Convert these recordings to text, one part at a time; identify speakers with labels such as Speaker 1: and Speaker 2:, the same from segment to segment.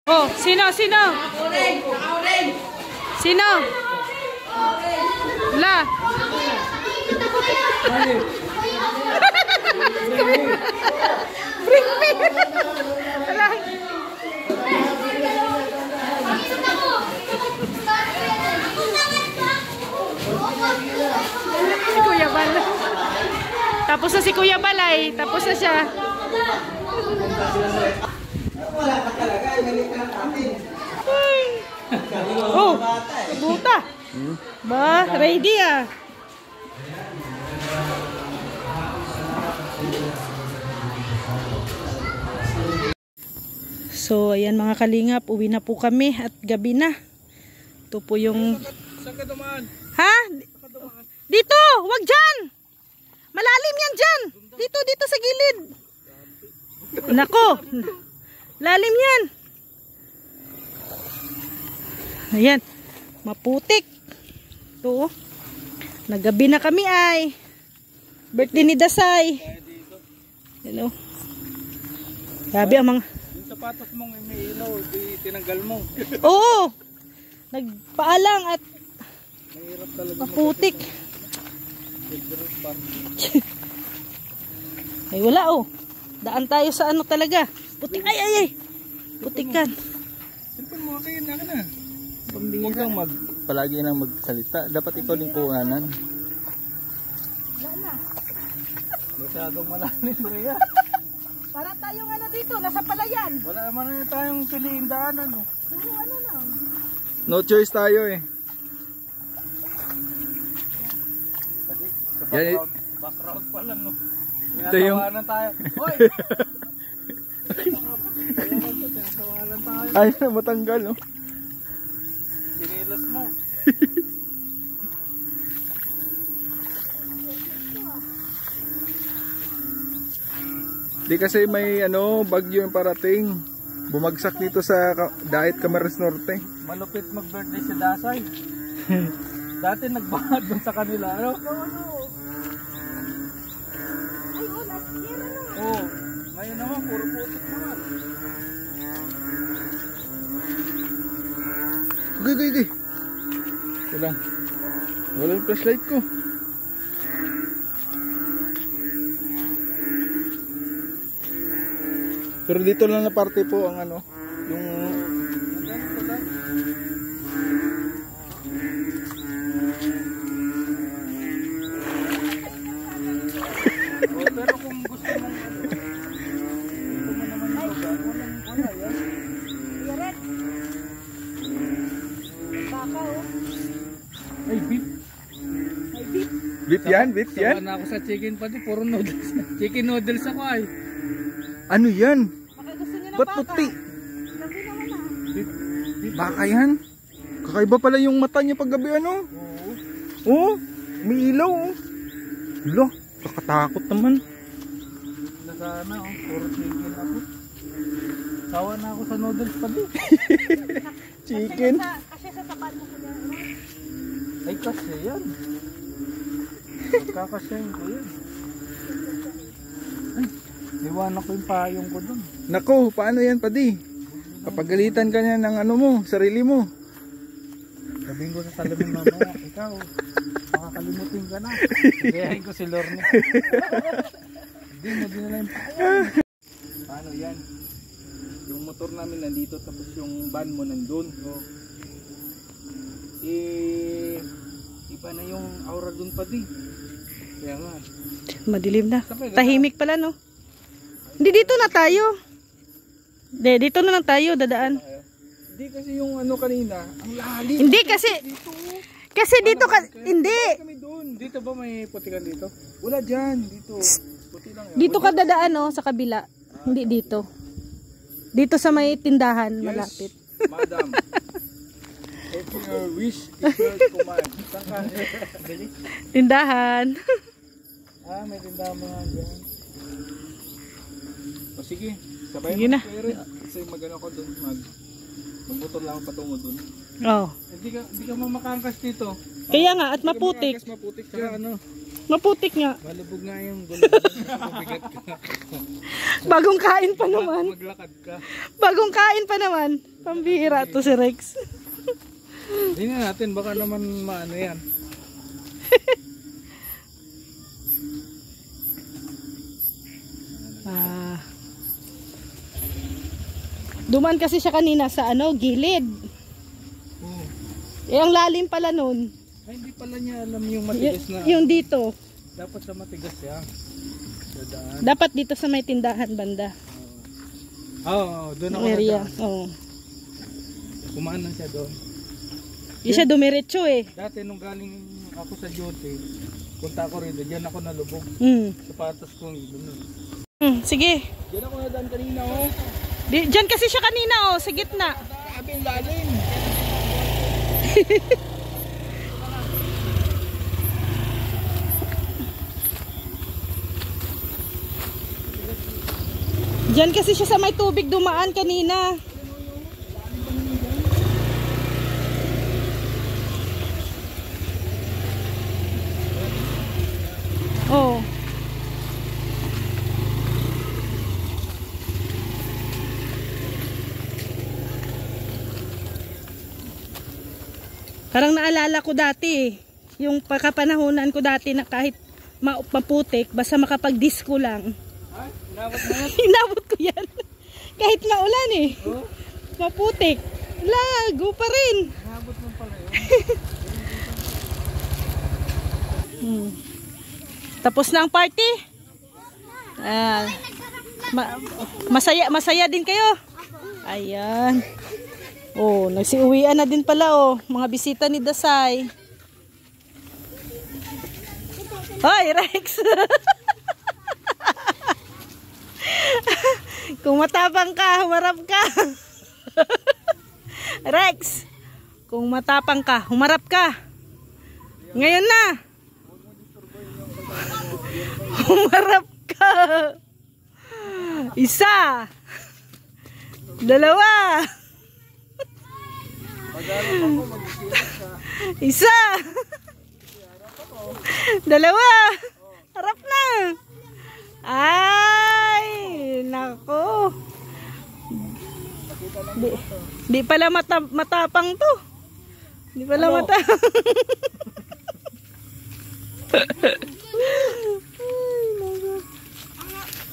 Speaker 1: Oh, sino? Sino? Sino? La. Bring me. Ala. Si Kuya Bal. Tapos na si Kuya Balay. Tapos na siya.
Speaker 2: Wala ka talaga, galing ka ng atin.
Speaker 1: Oh, buta. Ba, ready ah. So, ayan mga kalingap, uwi na po kami at gabi na. Ito po yung...
Speaker 2: Saan ka dumaan?
Speaker 1: Ha? Dito, wag dyan. Malalim yan dyan. Dito, dito sa gilid. Nako. Lalim yan. Ayan. Maputik. Ito. Nagabi na kami ay. Birthday ni Dasay. Hello. Grabe ang mga...
Speaker 2: Yung sapatos mong may ilaw, tinanggal mo.
Speaker 1: Oo. Nagpaalang at
Speaker 2: Mahirap talaga.
Speaker 1: maputik. Ay wala oh. Daan tayo sa ano talaga. Putik. Ay. Putikan.
Speaker 2: Siyempre mo kayo na ka na. Huwag kang palagi nang magsalita. Dapat ikaw din kuhanan.
Speaker 1: Wala na.
Speaker 2: Masyadong malalim Rhea.
Speaker 1: Para tayong ano dito, nasa palayan.
Speaker 2: Wala naman na tayong piliin daanan.
Speaker 1: Puro ano na.
Speaker 2: No choice tayo eh. Sa background pa lang no. Ito yung... tayo. Hoy! Tinatawanan tayo. Ayaw na matanggal no. Tinilas mo. Di kasi may bagyo yung parating. Bumagsak dito sa Daet Camarines Norte. Malupit mag-birthday si Dasay. Dati nagbahad dun sa kanila, ano?
Speaker 1: Ay, last year ano.
Speaker 2: Oo. Ngayon naman, puro putik naman. Okay. Ito lang. Wala yung flashlight ko. Pero dito lang na parte po ang yung... pero kung gusto mong wala yan.
Speaker 1: Yaret. Baka oh.
Speaker 2: Ay, beef.
Speaker 1: Ay, beef.
Speaker 2: Beef yan? Beef yan?
Speaker 3: Sawa na ako sa chicken pati, puro noodles. Chicken noodles ako ay.
Speaker 2: Ano yan?
Speaker 1: Baka gusto niyo ng
Speaker 2: Ba't
Speaker 1: baka.
Speaker 2: puti?
Speaker 1: Sabi naman ah.
Speaker 2: Beef. Baka yan? Kakaiba pala yung mata niya paggabi Oo. May ilaw Lo, kakatakot naman.
Speaker 3: Sana puro chicken ako. Sawa na ako sa noodles pati.
Speaker 2: Chicken?
Speaker 1: Kasi sa tapat mo ko yan.
Speaker 3: Ay kasi yan. Kakasyahin ko yan. Ay, iwanan ko yung payong ko dun.
Speaker 2: Nako, paano yan padi? Kapagalitan ka niya ng sarili mo.
Speaker 3: Sabihin ko sa salamin mamaya, ikaw, makakalimutin ka na. Gayahin ko si Lorne. Hindi mo dinala yung payong.
Speaker 2: Paano yan? Yung motor namin nandito tapos yung van mo nandun. Iba na yung aura dun padi. Kaya nga.
Speaker 1: Madilim na. Tahimik pala no. Hindi dito na tayo. Dito na lang tayo dadaan.
Speaker 2: Hindi kasi yung kanina, ang lalim.
Speaker 1: Hindi kasi dito ka hindi.
Speaker 2: Kami doon. Dito ba may putikan dito? Wala diyan, dito. Puti lang yan.
Speaker 1: Dito ka dadaan no sa kabila. Hindi dito. Dito sa may tindahan malapit.
Speaker 2: Madam. If your wish is your command. Saan ka?
Speaker 1: Tindahan.
Speaker 2: May tindahan mga dyan. O sige, sabay
Speaker 1: Sige
Speaker 2: mo
Speaker 1: na.
Speaker 2: Kasi magano ko doon, magmotor lang ako patungo doon.
Speaker 1: Oh.
Speaker 3: Hindi ka mamakangkas dito.
Speaker 1: Kaya nga at maputik.
Speaker 2: Maputik
Speaker 3: Saka
Speaker 2: siya.
Speaker 1: Maputik nga.
Speaker 3: Malubog nga yung gulo. Mabigat ka.
Speaker 1: Bagong kain pa naman.
Speaker 3: Maglakad ka.
Speaker 1: Bagong kain pa naman. Pambihira to si Rex.
Speaker 3: Tingnan natin, baka naman maano yan.
Speaker 1: Duman kasi siya kanina sa gilid.
Speaker 3: Oh.
Speaker 1: Ang lalim pala nun.
Speaker 3: Ay, hindi pala niya alam yung matigas na.
Speaker 1: Yung dito.
Speaker 3: Dapat sa matigas siya. Dadaan.
Speaker 1: Dapat dito sa may tindahan banda.
Speaker 3: Oo, doon ako
Speaker 1: Area.
Speaker 3: nadaan.
Speaker 1: Oo.
Speaker 3: Kumaan na siya doon.
Speaker 1: Di siya dumiretso eh.
Speaker 3: Dati nung galing ako sa duty, punta ako rin, diyan ako nalubog. Sapatos ko doon.
Speaker 1: Sige.
Speaker 3: Diyan ako nadaan kanina oh.
Speaker 1: Diyan kasi siya kanina sa gitna.
Speaker 3: Grabe yung lalim.
Speaker 1: Diyan kasi siya sa may tubig dumaan kanina. Oh. Parang naalala ko dati, yung pagkapanahonan ko dati na kahit maputik, basta makapag-disco lang.
Speaker 3: Ha? Inabot mo yan?
Speaker 1: Inabot ko yan. Kahit maulan eh.
Speaker 3: Oh?
Speaker 1: Maputik. Lago pa rin.
Speaker 3: Inabot mo pala yun.
Speaker 1: Tapos na ang party. Masaya din kayo. Ayan. Oh, nagsiuwian na din pala mga bisita ni Dasay. Hoy, Rex. Kung matapang ka, humarap ka. Rex, kung matapang ka, humarap ka. Ngayon na. Humarap ka. Isa. Dalawa. Isa. Dalawa. Harap na. Ay, nako. Di pala matapang to. Di pala matapang.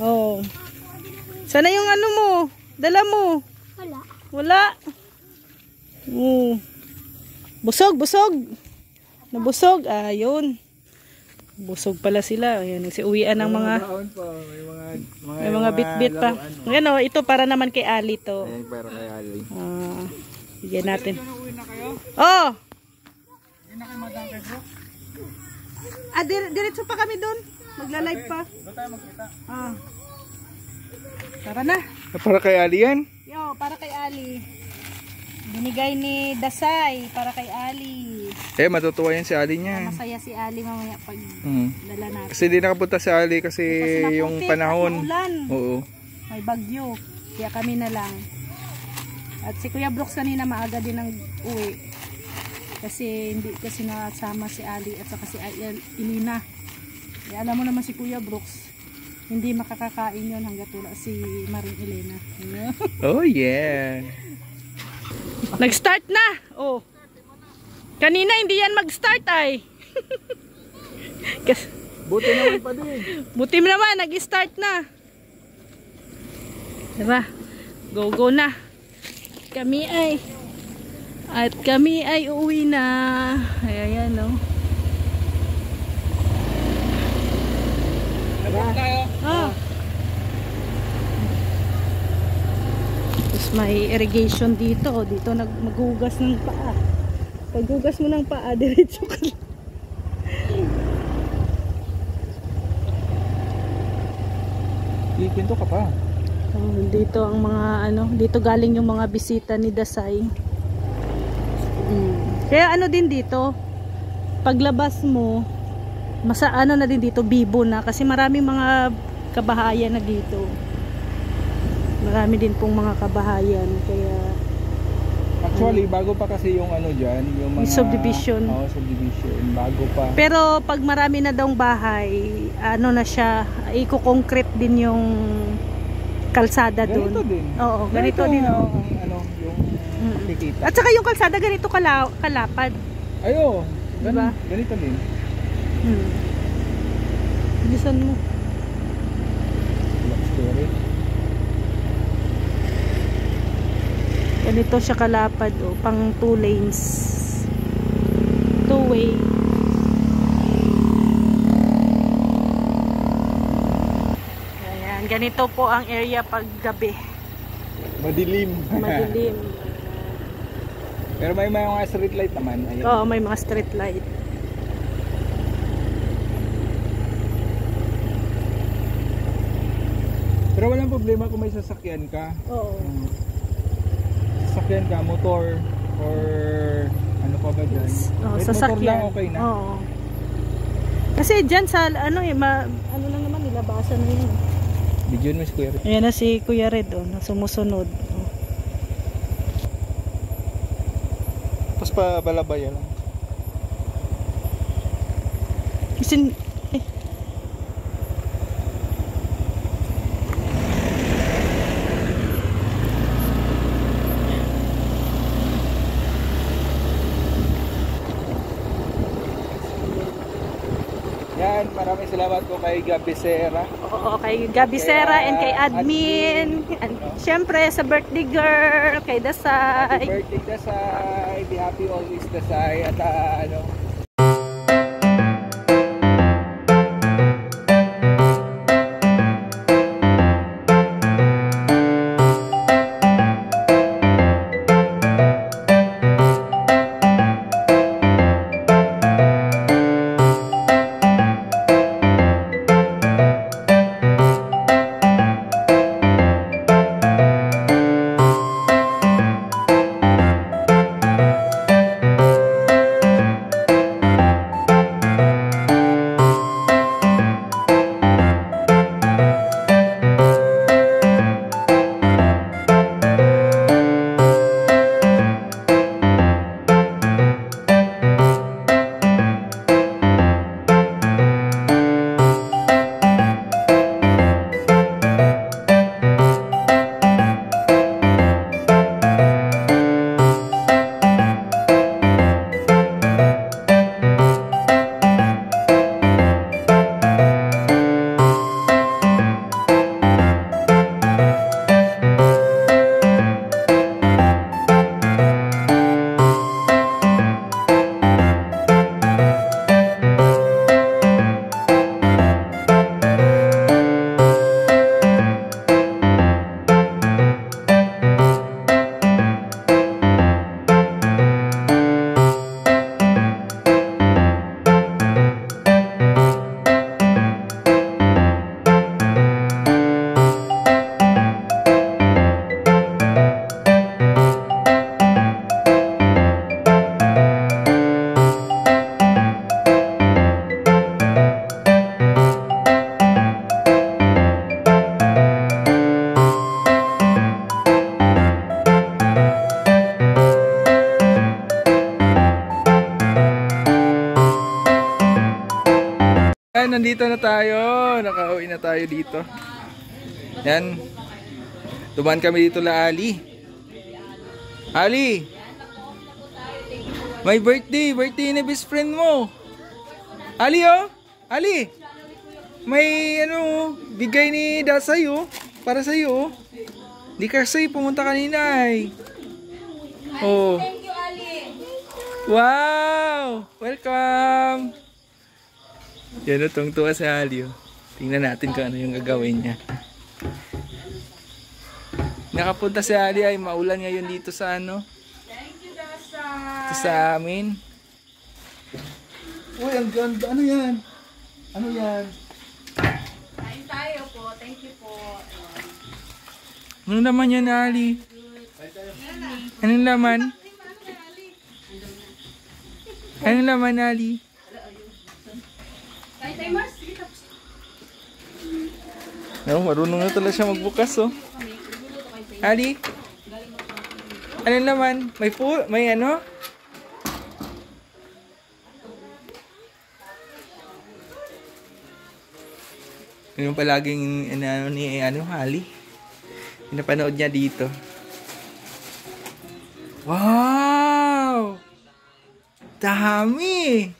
Speaker 1: Oh. Sana yung ano mo? Dala mo?
Speaker 4: Wala.
Speaker 1: Wala. Busog. Nabusog. Ayun. Busog pala sila. Ayan, uwian ng mga may mga bit-bit pa. Ayan ito para naman kay Ali to.
Speaker 2: Ayan, para kay Ali.
Speaker 1: Bigyan natin.
Speaker 3: Uwi na kayo?
Speaker 1: Oh!
Speaker 3: Uwi na kayo madang kay bro?
Speaker 1: Diretso pa kami doon. Magla-live pa.
Speaker 3: Doon tayo magkita.
Speaker 1: Tara na.
Speaker 2: Para kay Ali yan?
Speaker 1: Yo, para kay Ali. Binigay ni Dasay para kay Ali.
Speaker 2: Matutuwa yan si Ali niya.
Speaker 1: Masaya si Ali mamaya pag dala natin.
Speaker 2: Kasi di nakapunta si Ali kasi yung panahon. Oo.
Speaker 1: May bagyo. Kaya kami na lang. At si Kuya Brooks kanina maaga din ang uwi. Kasi hindi kasi nasama si Ali at saka si Ilina. Kaya alam mo naman si Kuya Brooks, hindi makakakain yun hanggat wala si Maring Elena.
Speaker 2: Oh yeah.
Speaker 1: Nag-start na. Oh. Kanina hindi yan mag-start ay.
Speaker 3: Buti naman pa din.
Speaker 1: Buti naman nag-start na. Tara. Go na. Kami ay uuwi na. Ayan no. Tapos may irrigation dito. Dito maghugas ng paa. Paghugas mo ng paa, diretso ka lang.
Speaker 3: Pinto ka pa.
Speaker 1: Dito ang mga dito galing yung mga bisita ni Dasay. Kaya din dito, paglabas mo, na din dito, bibo na kasi maraming mga kabahayan na dito. Marami din pong mga kabahayan kaya
Speaker 2: Actually, bago pa kasi yung ano dyan, yung mga...
Speaker 1: Yung subdivision.
Speaker 2: Oo, subdivision. Bago pa.
Speaker 1: Pero pag marami na daw bahay, ano na siya, i-concrete din yung kalsada doon.
Speaker 2: Ganito din.
Speaker 1: Oo, ganito din.
Speaker 2: Ang ano, yung nakikita.
Speaker 1: At saka yung kalsada ganito kalapad.
Speaker 2: Ayo,
Speaker 1: Diba?
Speaker 2: ganito din.
Speaker 1: Bilisan mo.
Speaker 2: Love story.
Speaker 1: Ganito siya kalapad, oh, pang 2 lanes. 2-way. Ayan, ganito po ang area pag gabi.
Speaker 2: Madilim.
Speaker 1: Madilim.
Speaker 2: Pero may mga street light naman. Ayan.
Speaker 1: Oo, may mga street light.
Speaker 2: Pero walang problema kung may sasakyan ka.
Speaker 1: Oo.
Speaker 2: Sasakyan ka, motor, or ano pa ba dyan?
Speaker 1: Oh,
Speaker 2: Kahit
Speaker 1: sasakyan.
Speaker 2: motor lang okay na.
Speaker 1: Oo. Kasi dyan sa ano ano lang naman nilabasan na yun.
Speaker 2: Video mo si Kuya Red.
Speaker 1: Ayan na si Kuya Red, oh, na sumusunod. Oh.
Speaker 2: Tapos pa balabaya lang.
Speaker 1: Kasi
Speaker 2: Yan, maraming salamat po kay Gabi Sera.
Speaker 1: oo, kay Gabi Sera and kay admin. And syempre sa birthday girl, kay Dasay.
Speaker 2: Happy birthday Dasay. Be happy always Dasay. At ano, nandito na tayo. Nakauwi na tayo dito. Yan. Dumaan kami dito la Ali. Ali! My birthday! Birthday ni best friend mo! Ali oh! Ali! May ano, bigay ni Dasay oh. Para sa'yo oh. Di kasi pumunta kanina ay. Oh.
Speaker 4: Thank you, Ali.
Speaker 2: Wow! Welcome! Yan o, tungtuwa si Ali. Tingnan natin kung ano yung gagawin niya. Nakapunta si Ali ay maulan ngayon dito sa ano.
Speaker 4: Thank you, Dasay.
Speaker 2: Dito sa amin. Uy, ang ganda. Ano yan? Ano yan?
Speaker 4: Kain tayo po. Thank you po.
Speaker 2: Ano naman yan, Ali? Anong laman? Anong laman, Ali?
Speaker 4: Kain tayo, Mars. Sige, tapos.
Speaker 2: No, marunong na talaga siya magbukas, oh. Ali? Ano naman? May ano? Yung palaging ano ni Hali. Pinapanood niya dito. Wow! Dami!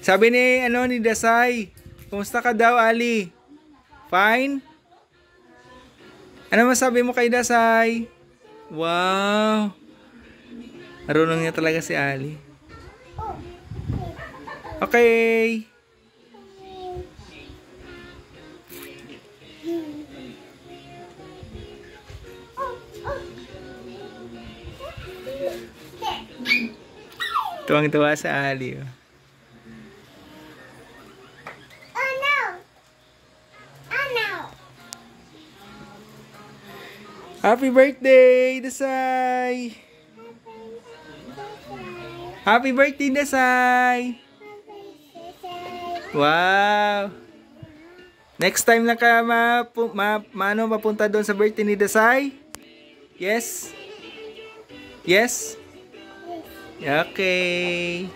Speaker 2: Sabi ni Dasay, kumusta ka daw, Ali? Fine? Ano masabi mo kay Dasay? Wow! Marunong niya talaga si Ali. Okay. Tuwang-tuwa sa Ali. Oh. Happy birthday, Dasay! Happy birthday, Dasay! Wow! Next time na ka mapunta doon sa birthday ni Dasay? Yes? Yes? Okay.